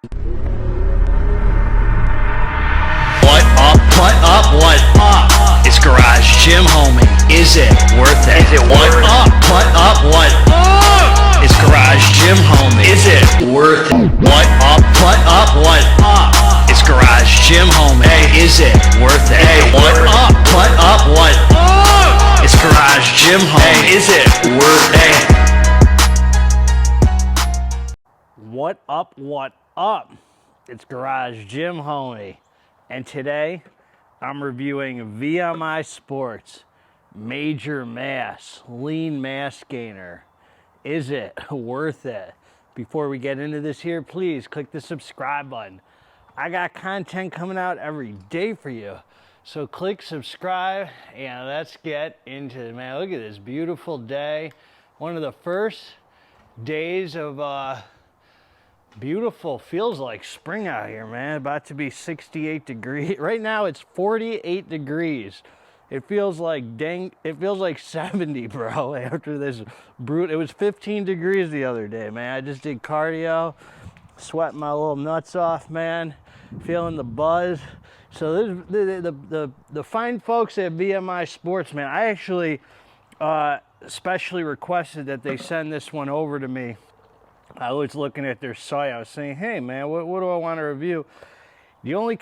What up? It's Garage Gym Homie. Is it worth it? Is it what up? What up? It's Garage Gym Homie. Is it worth it? What up? What up? It's Garage Gym Homie. Hey, is it worth it? Hey, what up? What up? It's Garage Gym Homie. Hey, is it worth it? What up? It's Garage Gym Homie. And today, I'm reviewing VMI Sports Major Mass Lean Mass Gainer. Is it worth it? Before we get into this here, please click the subscribe button. I got content coming out every day for you. So click subscribe and let's get into it, man. Look at this beautiful day. One of the first days of beautiful, feels like spring out here, man. About to be 68 degrees. Right now it's 48 degrees. It feels like 70, bro, after this it was 15 degrees the other day, man. I just did cardio, sweating my little nuts off, man. Feeling the buzz. So this, the fine folks at VMI Sports, man, I actually specially requested that they send this one over to me. I was looking at their site. I was saying, hey, man, what do I want to review? The only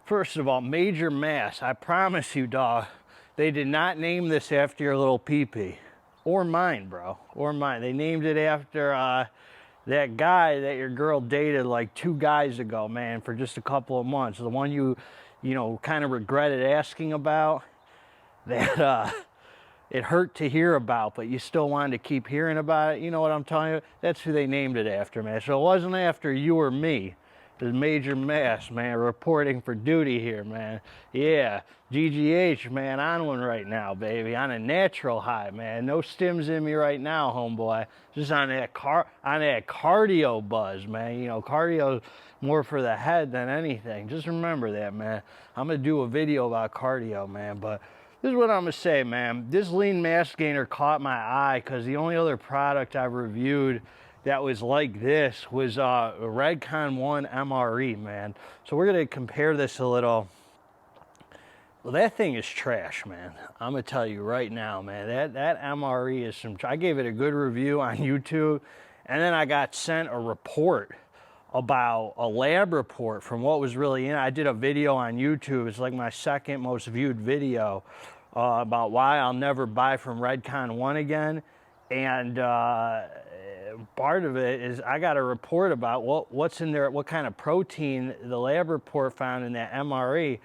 first of all, Major Mass. I promise you, dog, they did not name this after your little pee-pee. Or mine, bro. Or mine. They named it after that guy that your girl dated like 2 guys ago, man, for just a couple of months. The one you know, kind of regretted asking about. That, it hurt to hear about, but you still wanted to keep hearing about it. You know what I'm telling you? That's who they named it after, man. So it wasn't after you or me. It was Major Mass, man, reporting for duty here, man. Yeah, GGH, man, on one right now, baby. On a natural high, man. No stims in me right now, homeboy. Just on that cardio buzz, man. You know, cardio's more for the head than anything. Just remember that, man. I'm going to do a video about cardio, man, but this is what I'm going to say, man. This lean mass gainer caught my eye because the only other product I've reviewed that was like this was REDCON1 MRE, man. So we're going to compare this a little. Well, that thing is trash, man. I'm going to tell you right now, man. That MRE is some... I gave it a good review on YouTube, and then I got sent a report about a lab report from what was really in it. I did a video on YouTube. It's like my second most viewed video about why I'll never buy from REDCON1 again. And part of it is I got a report about what's in there, what kind of protein the lab report found in that MRE.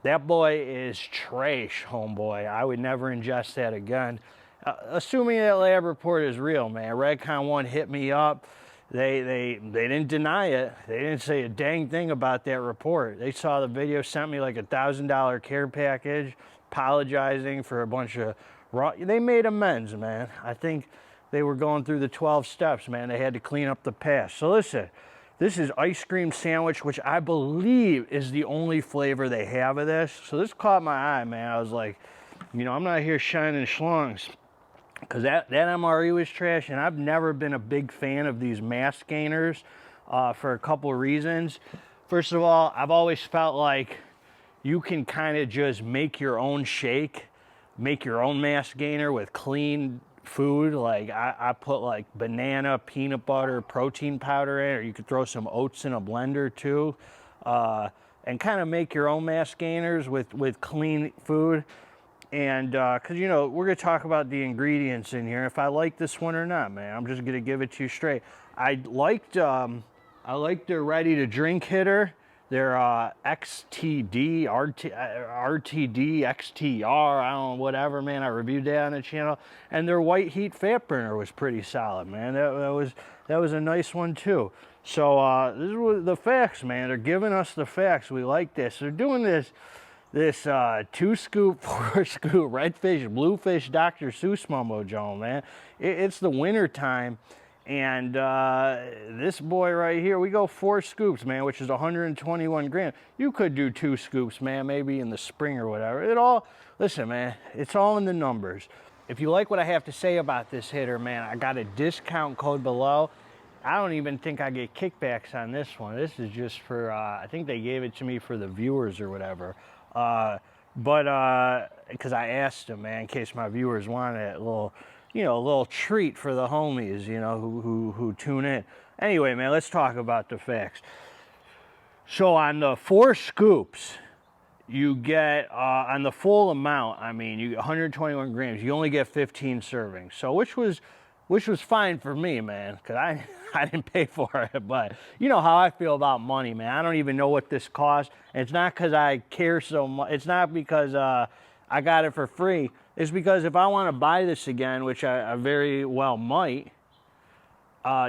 That boy is trash, homeboy. I would never ingest that again. Assuming that lab report is real, man. REDCON1 hit me up. They didn't deny it. They didn't say a dang thing about that report. They saw the video, sent me like $1,000 care package, apologizing for a bunch of raw. They made amends, man. I think they were going through the 12 steps, man. They had to clean up the past. So listen, this is ice cream sandwich, which I believe is the only flavor they have of this. So this caught my eye, man. I was like, you know, I'm not here shining schlongs. Because that MRE was trash, and I've never been a big fan of these mass gainers for a couple of reasons. First of all, I've always felt like you can kind of just make your own shake, make your own mass gainer with clean food. Like I put like banana, peanut butter, protein powder in, or you could throw some oats in a blender too, and kind of make your own mass gainers with clean food. And because, you know, we're going to talk about the ingredients in here, if I like this one or not, man. I'm just going to give it to you straight. I liked their ready to drink hitter, their XTD, RTD, XTR, I don't know, whatever, man. I reviewed that on the channel. And their white heat fat burner was pretty solid, man. That was a nice one too. So this is the facts, man. They're giving us the facts. We like this. They're doing this 2-scoop, 4-scoop redfish, bluefish, Dr. Seuss mumbo jumbo, man. It's the winter time, and this boy right here, we go 4 scoops, man, which is 121 grams. You could do 2 scoops, man, maybe in the spring or whatever. Listen, man, it's all in the numbers. If you like what I have to say about this hitter, man, I got a discount code below. I don't even think I get kickbacks on this one. This is just for, I think they gave it to me for the viewers or whatever. Because I asked them, man, in case my viewers wanted a little, you know, a little treat for the homies, you know, who tune in. Anyway, man, let's talk about the facts. So on the 4 scoops, you get, on the full amount, I mean, you get 121 grams, you only get 15 servings. So which was fine for me, man, because I didn't pay for it. But you know how I feel about money, man. I don't even know what this costs. And it's not because I care so much. It's not because I got it for free. It's because if I want to buy this again, which I very well might,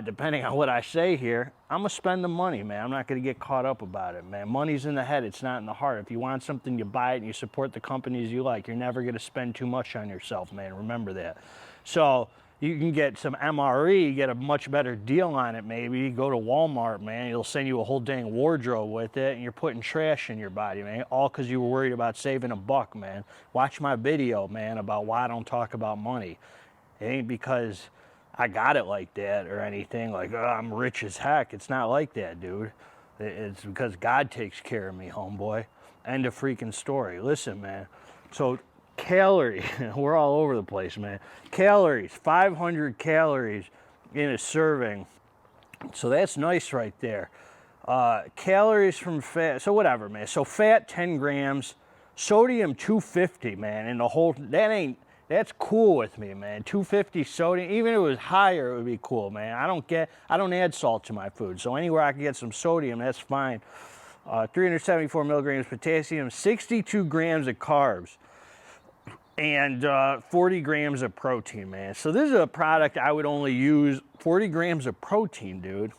depending on what I say here, I'm going to spend the money, man. I'm not going to get caught up about it, man. Money's in the head. It's not in the heart. If you want something, you buy it and you support the companies you like. You're never going to spend too much on yourself, man. Remember that. So you can get some MRE, get a much better deal on it maybe. Go to Walmart, man. It'll send you a whole dang wardrobe with it, and you're putting trash in your body, man. All because you were worried about saving a buck, man. Watch my video, man, about why I don't talk about money. It ain't because I got it like that or anything, like, oh, I'm rich as heck. It's not like that, dude. It's because God takes care of me, homeboy. End of freaking story. Listen, man. So calorie, we're all over the place, man. Calories, 500 calories in a serving. So that's nice right there. Calories from fat, so whatever, man. So fat, 10 grams. Sodium, 250, man. And the whole, that's cool with me, man. 250 sodium, even if it was higher, it would be cool, man. I don't add salt to my food. So anywhere I can get some sodium, that's fine. 374 milligrams potassium, 62 grams of carbs, and 40 grams of protein, man. So this is a product I would only use 40 grams of protein, dude.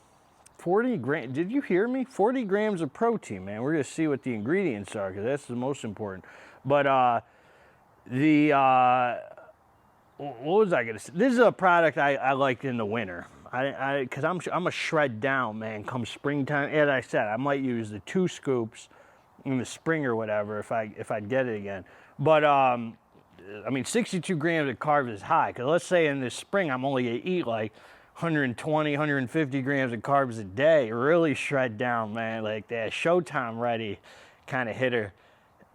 40 grams, did you hear me? 40 grams of protein, man. We're gonna see what the ingredients are, because that's the most important. But what was I gonna say? This is a product I liked in the winter. Because I'm a shred down, man, come springtime. As I said, I might use the 2 scoops in the spring or whatever if I'd get it again. But I mean, 62 grams of carbs is high, because let's say in the spring I'm only gonna eat like 120, 150 grams of carbs a day. Really shred down, man, like that Showtime ready kind of hitter.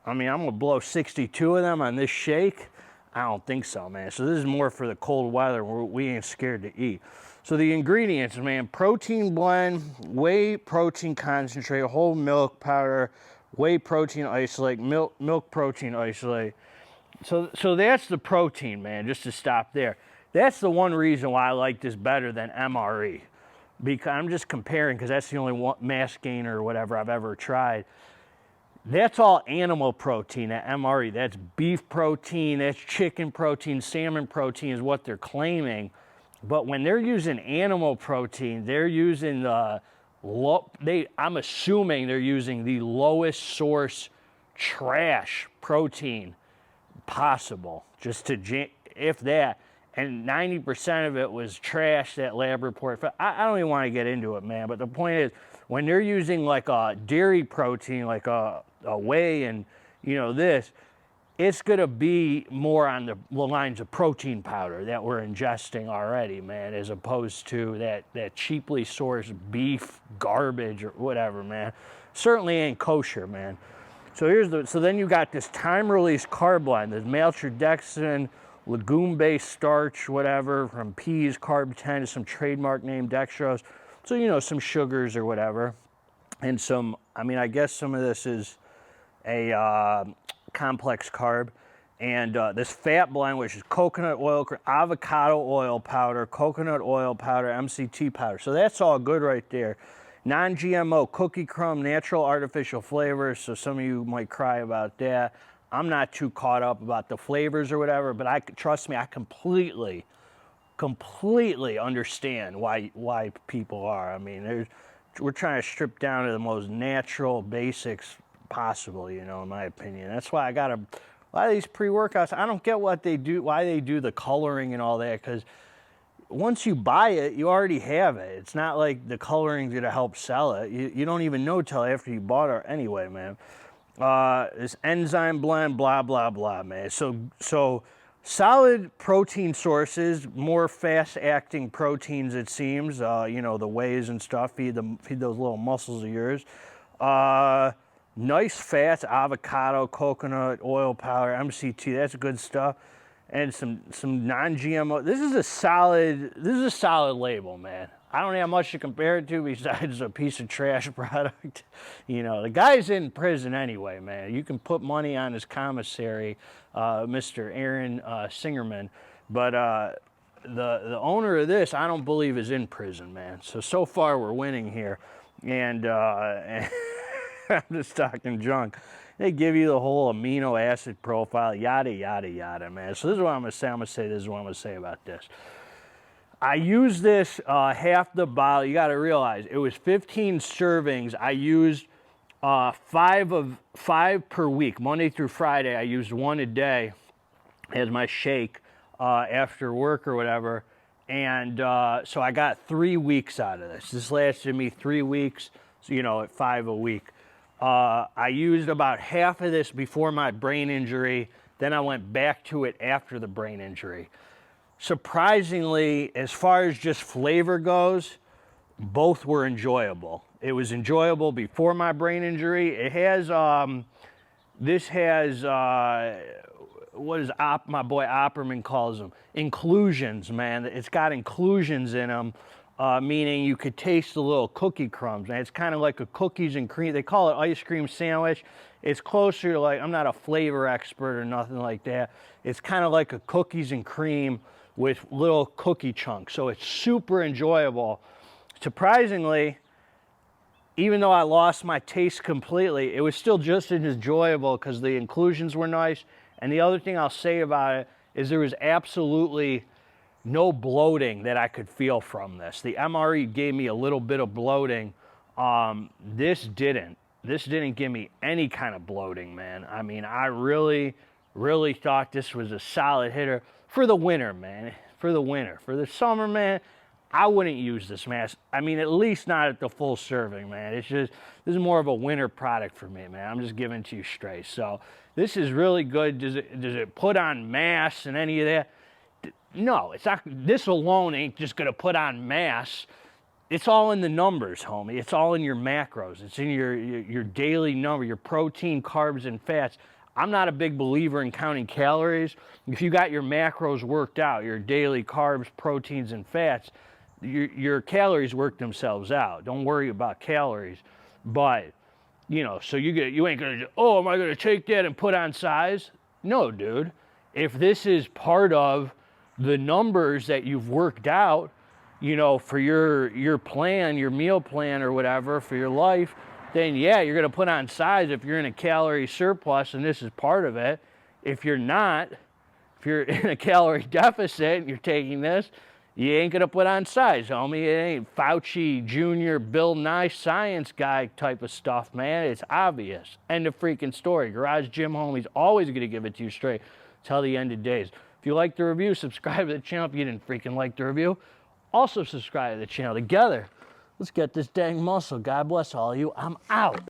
I mean, I'm gonna blow 62 of them on this shake. I don't think so, man. So this is more for the cold weather where we ain't scared to eat. So the ingredients, man: protein blend, whey protein concentrate, whole milk powder, whey protein isolate, milk protein isolate. So that's the protein, man, just to stop there. That's the one reason why I like this better than MRE. Because I'm just comparing, because that's the only mass gainer or whatever I've ever tried. That's all animal protein at MRE. That's beef protein, that's chicken protein, salmon protein is what they're claiming. But when they're using animal protein, they're using I'm assuming they're using the lowest source trash protein possible, just to, if that. And 90% of it was trash, that lab report. I don't even want to get into it, man. But the point is, when they're using like a dairy protein, like a whey and, you know, this, it's going to be more on the lines of protein powder that we're ingesting already, man, as opposed to that cheaply sourced beef garbage or whatever, man. Certainly ain't kosher, man. So then you got this time-release carb blend. There's maltodextrin, legume-based starch, whatever, from peas, carb 10, some trademark name dextrose. So, you know, some sugars or whatever. And some, I mean, I guess some of this is a complex carb. And this fat blend, which is coconut oil, avocado oil powder, coconut oil powder, MCT powder. So that's all good right there. Non-GMO, cookie crumb, natural artificial flavors. So some of you might cry about that. I'm not too caught up about the flavors or whatever, but trust me, I completely understand why people are. I mean, we're trying to strip down to the most natural basics possible, you know, in my opinion. That's why I got a lot of these pre-workouts. I don't get why they do the coloring and all that, because once you buy it, you already have it. It's not like the coloring's gonna help sell it. You don't even know till after you bought it anyway, man. This enzyme blend, blah, blah, blah, man. So solid protein sources, more fast-acting proteins, it seems. You know, the wheys and stuff, feed those little muscles of yours. Nice fats, avocado, coconut, oil powder, MCT, that's good stuff. And some non-GMO. This is a solid label, man. I don't have much to compare it to besides a piece of trash product. You know, the guy's in prison anyway, man. You can put money on his commissary, Mr. Aaron Singerman, but the owner of this, I don't believe, is in prison, man. So far we're winning here, and I'm just talking junk. They give you the whole amino acid profile, yada, yada, yada, man. So this is what I'm going to say. I'm going to say this is what I'm going to say about this. I used this half the bottle. You got to realize, it was 15 servings. I used 5 per week. Monday through Friday, I used 1 a day as my shake after work or whatever. And so I got 3 weeks out of this. This lasted me 3 weeks, so, you know, at 5 a week. I used about half of this before my brain injury. Then I went back to it after the brain injury. Surprisingly, as far as just flavor goes, both were enjoyable. It was enjoyable before my brain injury. It has, this has, what is my boy Opperman calls them? Inclusions, man. It's got inclusions in them. Meaning you could taste the little cookie crumbs. And it's kind of like a cookies and cream. They call it ice cream sandwich. It's closer to, like, I'm not a flavor expert or nothing like that. It's kind of like a cookies and cream with little cookie chunks. So it's super enjoyable. Surprisingly, even though I lost my taste completely, it was still just as enjoyable because the inclusions were nice. And the other thing I'll say about it is there was absolutely no bloating that I could feel from this. The MRE gave me a little bit of bloating. This didn't. This didn't give me any kind of bloating, man. I mean, I really thought this was a solid hitter for the winter, man. For the winter. For the summer, man, I wouldn't use this, man. I mean, at least not at the full serving, man. It's just, this is more of a winter product for me, man. I'm just giving it to you straight. So this is really good. Does it put on mass and any of that? No, it's not. This alone ain't just going to put on mass. It's all in the numbers, homie. It's all in your macros. It's in your daily number, your protein, carbs, and fats. I'm not a big believer in counting calories. If you got your macros worked out, your daily carbs, proteins, and fats, your calories work themselves out. Don't worry about calories. But, you know, so you ain't going to, oh, am I going to take that and put on size? No, dude. If this is part of the numbers that you've worked out, you know, for your plan, your meal plan or whatever for your life, then yeah, you're going to put on size if you're in a calorie surplus and this is part of it. If you're not, if you're in a calorie deficit and you're taking this, you ain't going to put on size, homie. It ain't Fauci Jr., Bill Nye science guy type of stuff, man. It's obvious. End of freaking story. Garage Gym Homie's always going to give it to you straight till the end of days. If you like the review, subscribe to the channel. If you didn't freaking like the review, also subscribe to the channel. Together, let's get this dang muscle. God bless all of you. I'm out.